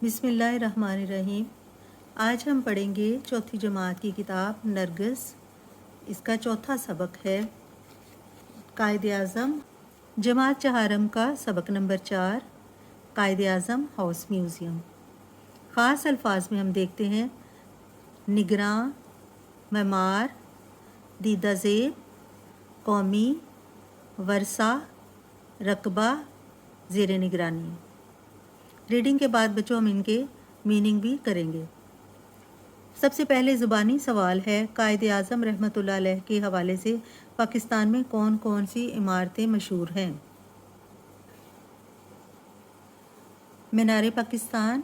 बिस्मिल्लाहिर्रहमानिर्रहीम। आज हम पढ़ेंगे चौथी जमात की किताब नरगिस। इसका चौथा सबक है कायदे आज़म। जमात चहारम का सबक नंबर 4 कायदे आज़म हाउस म्यूज़ियम। ख़ास अल्फाज में हम देखते हैं निगरान, मेमार, दीदा ज़ेब, कौमी, वर्सा, रकबा, ज़ेर निगरानी। रीडिंग के बाद बच्चों हम इनके मीनिंग भी करेंगे। सबसे पहले ज़ुबानी सवाल है, कायदे आज़म रहमतुल्लाह अलैह के हवाले से पाकिस्तान में कौन कौन सी इमारतें मशहूर हैं? मीनार पाकिस्तान,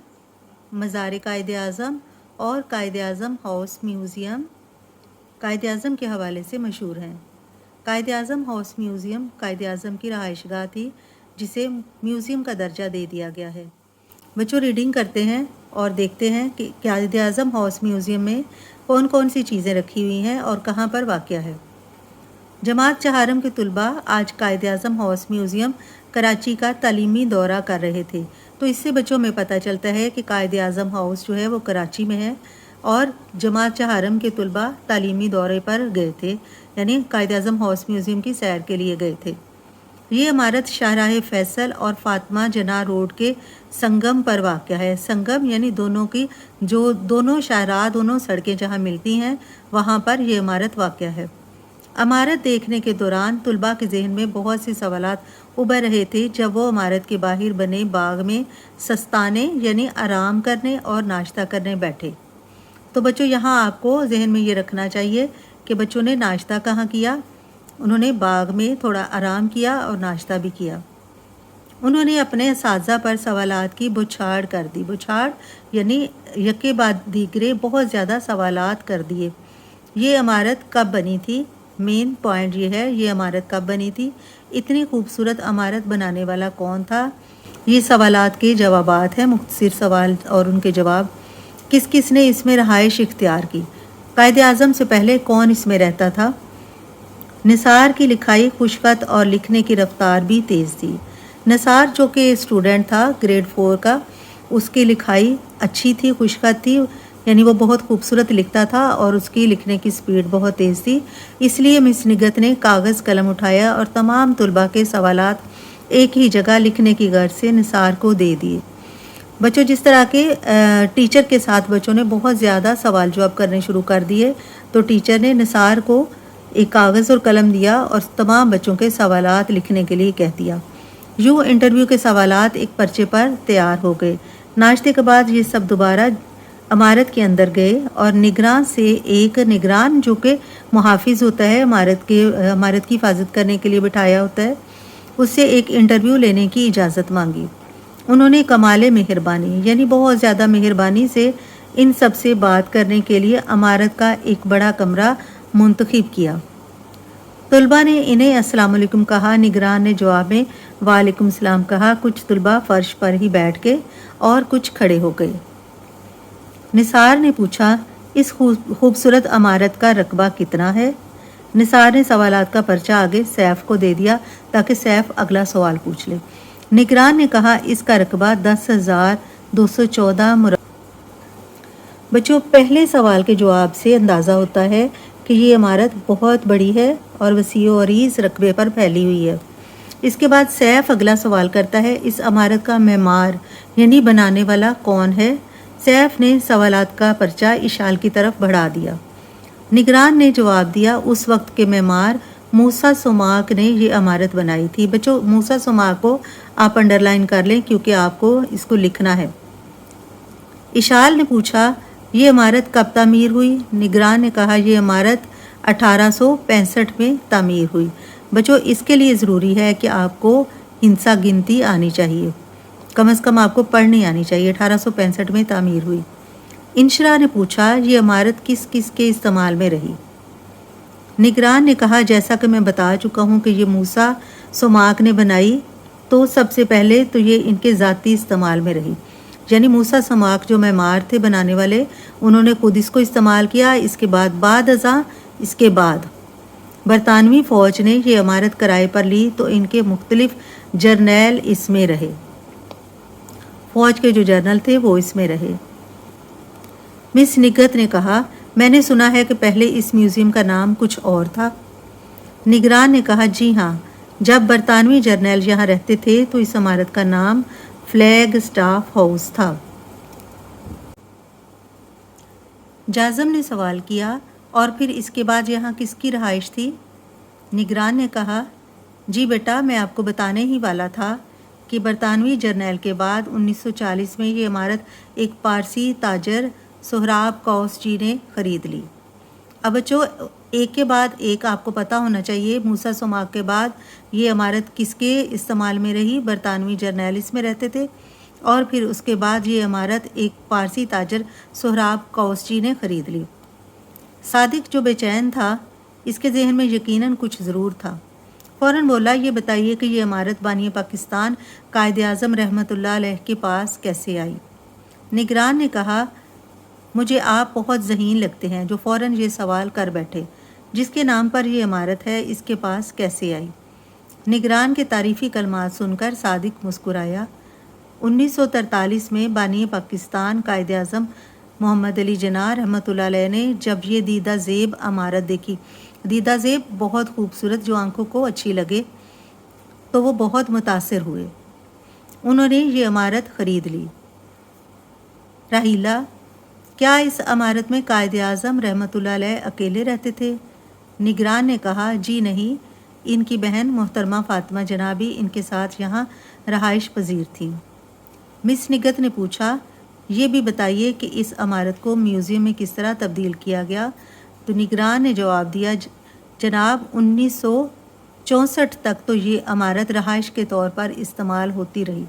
मज़ार कायदे आज़म और कायदे आज़म हाउस म्यूज़ियम कायदे आज़म के हवाले से मशहूर हैं। कायदे आज़म हाउस म्यूज़ियम कायदे आज़म की रहायशगाह थी जिसे म्यूज़ियम का दर्जा दे दिया गया है। बच्चों रीडिंग करते हैं और देखते हैं कि कायदे आज़म हाउस म्यूज़ियम में कौन कौन सी चीज़ें रखी हुई हैं और कहाँ पर वाक़या है। जमात चहारम के तुलबा आज कायदे आज़म हाउस म्यूज़ियम कराची का तालीमी दौरा कर रहे थे, तो इससे बच्चों में पता चलता है कि कायदे आज़म हाउस जो है वो कराची में है और जमात चहारम के तुलबा तालीमी दौरे पर गए थे, यानी कायदे आज़म हाउस म्यूज़ियम की सैर के लिए गए थे। ये इमारत शाहराह फैसल और फातिमा जना रोड के संगम पर वाक़या है। संगम यानी दोनों शाहराह, दोनों सड़कें जहाँ मिलती हैं वहाँ पर यह इमारत वाक़या है। इमारत देखने के दौरान तुलबा के जहन में बहुत से सवालात उभर रहे थे जब वो इमारत के बाहर बने बाग में सस्ताने यानी आराम करने और नाश्ता करने बैठे। तो बच्चों यहाँ आपको जहन में ये रखना चाहिए कि बच्चों ने नाश्ता कहाँ किया। उन्होंने बाग में थोड़ा आराम किया और नाश्ता भी किया। उन्होंने अपने असातिज़ा पर सवालात की बौछार कर दी। बौछार यानी यके बाद दीगरे बहुत ज़्यादा सवालात कर दिए। ये इमारत कब बनी थी? मेन पॉइंट ये है, ये इमारत कब बनी थी? इतनी खूबसूरत इमारत बनाने वाला कौन था? ये सवालात के जवाबात हैं, मुख्तसर सवाल और उनके जवाब। किस किस ने इसमें रहाइश इख्तियार की? कायदे आज़म से पहले कौन इसमें रहता था? निसार की लिखाई खुशखत और लिखने की रफ्तार भी तेज़ थी। निसार जो कि स्टूडेंट था ग्रेड 4 का, उसकी लिखाई अच्छी थी, खुशखत थी, यानी वो बहुत खूबसूरत लिखता था और उसकी लिखने की स्पीड बहुत तेज़ थी। इसलिए मिस निगत ने कागज़ कलम उठाया और तमाम तुलबा के सवालात एक ही जगह लिखने की गर्ज से निसार को दे दिए। बच्चों जिस तरह के टीचर के साथ बच्चों ने बहुत ज़्यादा सवाल जवाब करने शुरू कर दिए, तो टीचर ने निसार को एक कागज़ और कलम दिया और तमाम बच्चों के सवालात लिखने के लिए कह दिया। यूँ इंटरव्यू के सवालात एक पर्चे पर तैयार हो गए। नाश्ते के बाद ये सब दोबारा इमारत के अंदर गए और निगरान से एक निगरान जो कि मुहाफिज होता है, इमारत की हिफाजत करने के लिए बिठाया होता है, उससे एक इंटरव्यू लेने की इजाज़त मांगी। उन्होंने कमाले मेहरबानी यानी बहुत ज़्यादा मेहरबानी से इन सब से बात करने के लिए इमारत का एक बड़ा कमरा मुंतखब किया। तुलबा ने इन्हें अस्सलाम वालेकुम कहा। निगरान ने जवाब में वालेकुम सलाम कहा। कुछ तुलबा फर्श पर ही बैठ गए और कुछ खड़े हो गए। निसार ने पूछा, इस खूबसूरत इमारत का रकबा कितना है? निसार ने सवालात का पर्चा आगे सैफ को दे दिया ताकि सैफ अगला सवाल पूछ ले। निगरान ने कहा, इसका रकबा 10,214 बच्चों पहले सवाल के जवाब से अंदाज़ा होता है कि ये इमारत बहुत बड़ी है और वसीअ और अरीज़ रकबे पर फैली हुई है। इसके बाद सैफ अगला सवाल करता है, इस इमारत का मेमार यानी बनाने वाला कौन है? सैफ ने सवालात का पर्चा इशाल की तरफ बढ़ा दिया। निगरान ने जवाब दिया, उस वक्त के मेमार मूसा सुमाक ने ये इमारत बनाई थी। बच्चों मूसा सुमाक को आप अंडरलाइन कर लें क्योंकि आपको इसको लिखना है। इशाल ने पूछा, ये इमारत कब तामीर हुई? निगरान ने कहा, यह इमारत 1865 में तामीर हुई। बच्चों इसके लिए ज़रूरी है कि आपको हिंसा गिनती आनी चाहिए, कम से कम आपको पढ़नी आनी चाहिए। 1865 में तामीर हुई। इंशरा ने पूछा, ये इमारत किस किस के इस्तेमाल में रही? निगरान ने कहा, जैसा कि मैं बता चुका हूँ कि ये मूसा सुमाक ने बनाई, तो सबसे पहले तो ये इनके ज़ाती इस्तेमाल में रही, यानी मूसा सुमाक जो मेमार थे बनाने वाले, उन्होंने खुद इसको इस्तेमाल किया। इसके बाद बरतानवी फ़ौज ने ये इमारत किराए पर ली तो इनके मुख्तलिफ जर्नैल इसमें रहे। फौज के जो जनरल थे वो इसमें रहे। मिस निगत ने कहा, मैंने सुना है कि पहले इस म्यूज़ियम का नाम कुछ और था। निगरान ने कहा, जी हाँ, जब बरतानवी जर्नल यहाँ रहते थे तो इस इमारत का नाम फ्लैग स्टाफ हाउस था। जाज़म ने सवाल किया, और फिर इसके बाद यहाँ किसकी रहाइश थी? निगरान ने कहा, जी बेटा, मैं आपको बताने ही वाला था कि बरतानवी जर्नल के बाद 1940 में ये इमारत एक पारसी ताजर सोहराब कौस जी ने ख़रीद ली। अब बच्चों, एक के बाद एक आपको पता होना चाहिए। मूसा सुमाक के बाद ये इमारत किसके इस्तेमाल में रही? बरतानवी जर्नल इसमें रहते थे, और फिर उसके बाद ये इमारत एक पारसी ताजर सोहराब कौस जी ने ख़रीद ली। सादिक जो बेचैन था, इसके जहन में यकीनन कुछ ज़रूर था। फ़ौरन बोला, ये बताइए कि ये इमारत बानी पाकिस्तान कायद आज़म रहमतुल्लाह अलैह के पास कैसे आई? निगरान ने कहा, मुझे आप बहुत ज़हीन लगते हैं जो फ़ौरन ये सवाल कर बैठे, जिसके नाम पर ये इमारत है इसके पास कैसे आई? निगरान के तारीफ़ी कलमात सुनकर सादिक मुस्कुराया। 1943 में बानी पाकिस्तान कायद आज़म मोहम्मद अली जिन्ना रहमतुल्लाह अलैह ने जब ये दीदा ज़ेब इमारत देखी, दीदा ज़ेब बहुत खूबसूरत, जो आंखों को अच्छी लगे, तो वो बहुत मुतासिर हुए। उन्होंने ये इमारत ख़रीद ली। राहीला, क्या इस इमारत में कायद आज़म रहमतुल्लाह अलैह अकेले रहते थे? निगरान ने कहा, जी नहीं, इनकी बहन मोहतरमा फ़ातिमा जिन्ना भी इनके साथ यहाँ रहाइश पजीर थी। मिस निगत ने पूछा, ये भी बताइए कि इस इमारत को म्यूज़ियम में किस तरह तब्दील किया गया? तो निगरान ने जवाब दिया, जनाब, 1964 तक तो ये इमारत रहाइश के तौर पर इस्तेमाल होती रही,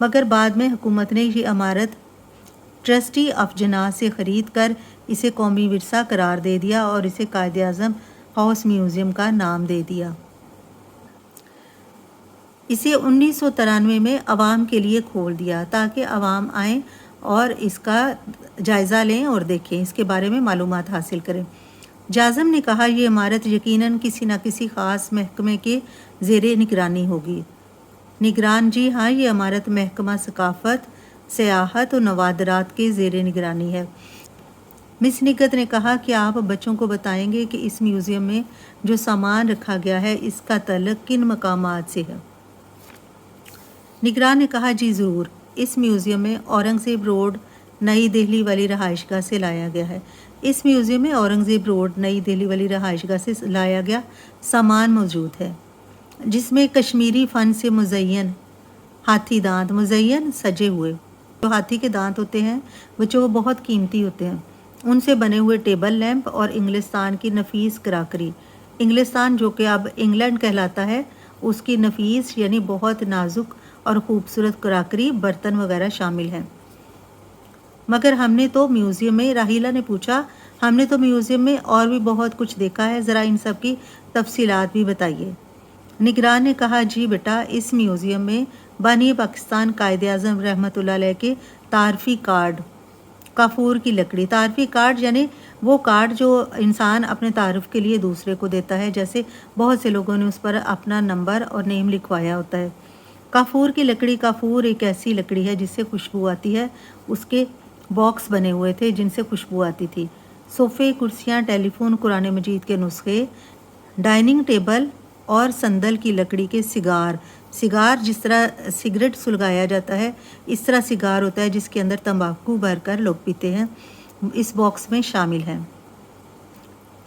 मगर बाद में हुकूमत ने ये इमारत ट्रस्टी ऑफ जिन्ना से ख़रीद कर इसे कौमी विरसा करार दे दिया और इसे कायद आज़म हाउस म्यूज़ियम का नाम दे दिया। इसे 1993 में आवाम के लिए खोल दिया ताकि आवाम आएँ और इसका जायज़ा लें और देखें, इसके बारे में मालूमात हासिल करें। जाज़म ने कहा, यह इमारत यकीनन किसी न किसी ख़ास महकमे के ज़ेरे निगरानी होगी। निगरान, जी हाँ, ये इमारत महकमा सकाफ़त, सियाहत और नवादरात के ज़ेरे निगरानी है। मिस निगत ने कहा कि आप बच्चों को बताएंगे कि इस म्यूज़ियम में जो सामान रखा गया है इसका तल्लुक़ किन मकामात से है? निगरान ने कहा, जी ज़रूर, इस म्यूज़ियम में औरंगज़ेब रोड नई दिल्ली वाली रहाइशगाह से लाया गया है। इस म्यूज़ियम में औरंगज़ेब रोड नई दिल्ली वाली रहाइशगाह से लाया गया सामान मौजूद है, जिसमें कश्मीरी फ़न से मुज़य्यन हाथी दांत, मुज़य्यन सजे हुए, जो हाथी के दांत होते हैं बच्चों, वो बहुत कीमती होते हैं, उनसे बने हुए टेबल लैंप और इंग्लिस्तान की नफीस क्राकरी, इंग्लिस्तान जो कि अब इंग्लैंड कहलाता है, उसकी नफीस यानी बहुत नाजुक और ख़ूबसूरत क्राकरी बर्तन वगैरह शामिल हैं। मगर हमने तो म्यूज़ियम में, राहीला ने पूछा, हमने तो म्यूज़ियम में और भी बहुत कुछ देखा है, ज़रा इन सब की तफसीलात भी बताइए। निगरान ने कहा, जी बेटा, इस म्यूज़ियम में बानी पाकिस्तान कायद आज़म रहमतुल्लाह अलैह के तारफ़ी कार्ड, काफूर की लकड़ी, तारफ़ी कार्ड यानी वो कार्ड जो इंसान अपने तारुफ के लिए दूसरे को देता है, जैसे बहुत से लोगों ने उस पर अपना नंबर और नेम लिखवाया होता है। काफूर की लकड़ी, काफूर एक ऐसी लकड़ी है जिससे खुशबू आती है, उसके बॉक्स बने हुए थे जिनसे खुशबू आती थी। सोफ़े, कुर्सियाँ, टेलीफोन, कुरान मजीद के नुस्खे, डाइनिंग टेबल और संदल की लकड़ी के सिगार, सिगार जिस तरह सिगरेट सुलगाया जाता है, इस तरह सिगार होता है जिसके अंदर तंबाकू भरकर लोग पीते हैं, इस बॉक्स में शामिल हैं।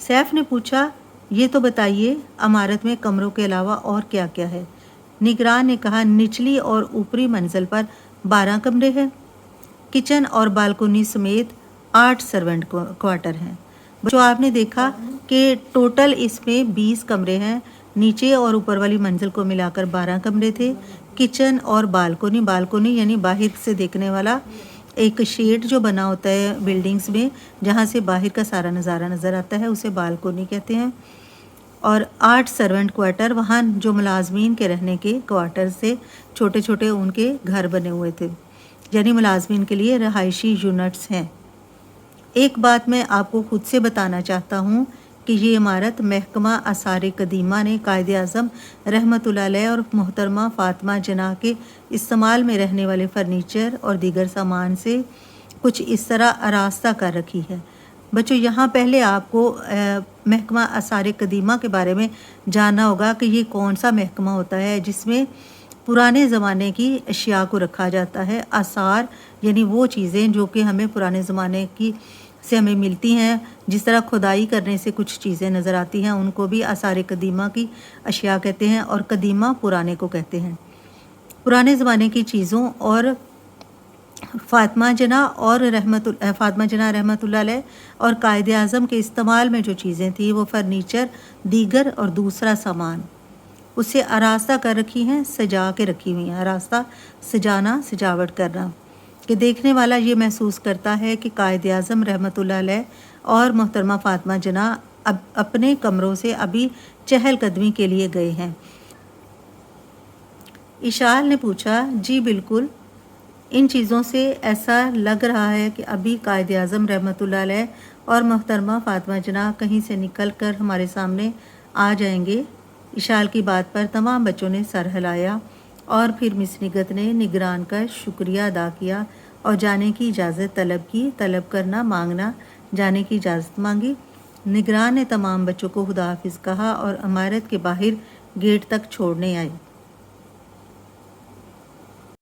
सैफ ने पूछा, ये तो बताइए इमारत में कमरों के अलावा और क्या क्या है? निगरान ने कहा, निचली और ऊपरी मंजिल पर 12 कमरे हैं, किचन और बालकोनी समेत 8 सर्वेंट क्वार्टर हैं। जो आपने देखा कि टोटल इसमें 20 कमरे हैं, नीचे और ऊपर वाली मंजिल को मिलाकर 12 कमरे थे। किचन और बालकोनी, बालकोनी यानी बाहर से देखने वाला एक शेड जो बना होता है बिल्डिंग्स में, जहाँ से बाहर का सारा नज़ारा नज़र आता है, उसे बालकोनी कहते हैं। और 8 सर्वेंट क्वार्टर, वहाँ जो मुलाजमीन के रहने के क्वार्टर से छोटे छोटे उनके घर बने हुए थे, यानी मुलाजमीन के लिए रहायशी यूनिट्स हैं। एक बात मैं आपको खुद से बताना चाहता हूँ کہ یہ عمارت محکمہ آثار قدیمہ نے قائد اعظم رحمتہ اللہ علیہ اور محترمہ فاطمہ جناح کے استعمال میں رہنے والے فرنیچر اور دیگر سامان سے کچھ اس طرح آراستہ کر رکھی ہے۔ بچوں، یہاں پہلے آپ کو محکمہ آثار قدیمہ کے بارے میں جاننا ہوگا کہ یہ کون سا محکمہ ہوتا ہے جس میں پرانے زمانے کی اشیاء کو رکھا جاتا ہے۔ آثار یعنی وہ چیزیں جو کہ ہمیں پرانے زمانے کی سے ہمیں ملتی ہیں، جس طرح کھدائی کرنے سے کچھ چیزیں نظر آتی ہیں، ان کو بھی آثار قدیمہ کی اشیاء کہتے ہیں، اور قدیمہ پرانے کو کہتے ہیں۔ پرانے زمانے کی چیزوں اور فاطمہ جناح رحمۃ اللہ علیہ اور قائد اعظم کے استعمال میں جو چیزیں تھیں وہ فرنیچر، دیگر اور دوسرا سامان اسے آراستہ کر رکھی ہیں، سجا کے رکھی ہوئی ہیں۔ آراستہ، سجانا، سجاوٹ کرنا، کہ دیکھنے والا یہ محسوس کرتا ہے کہ قائد اعظم رحمۃ اللہ علیہ اور محترمہ فاطمہ جناح اپنے کمروں سے ابھی چہل قدمی کے لیے گئے ہیں۔ اشال نے پوچھا، جی بالکل، ان چیزوں سے ایسا لگ رہا ہے کہ ابھی قائد اعظم رحمۃ اللہ علیہ اور محترمہ فاطمہ جناح کہیں سے نکل کر ہمارے سامنے آ جائیں گے۔ اشال کی بات پر تمام بچوں نے سر ہلایا اور پھر مس نگہت نے نگران کا شکریہ ادا کیا اور جانے کی اجازت طلب کی۔ طلب کرنا، مانگنا، جانے کی اجازت مانگی۔ نگران نے تمام بچوں کو خدا حافظ کہا اور عمارت کے باہر گیٹ تک چھوڑنے آئی۔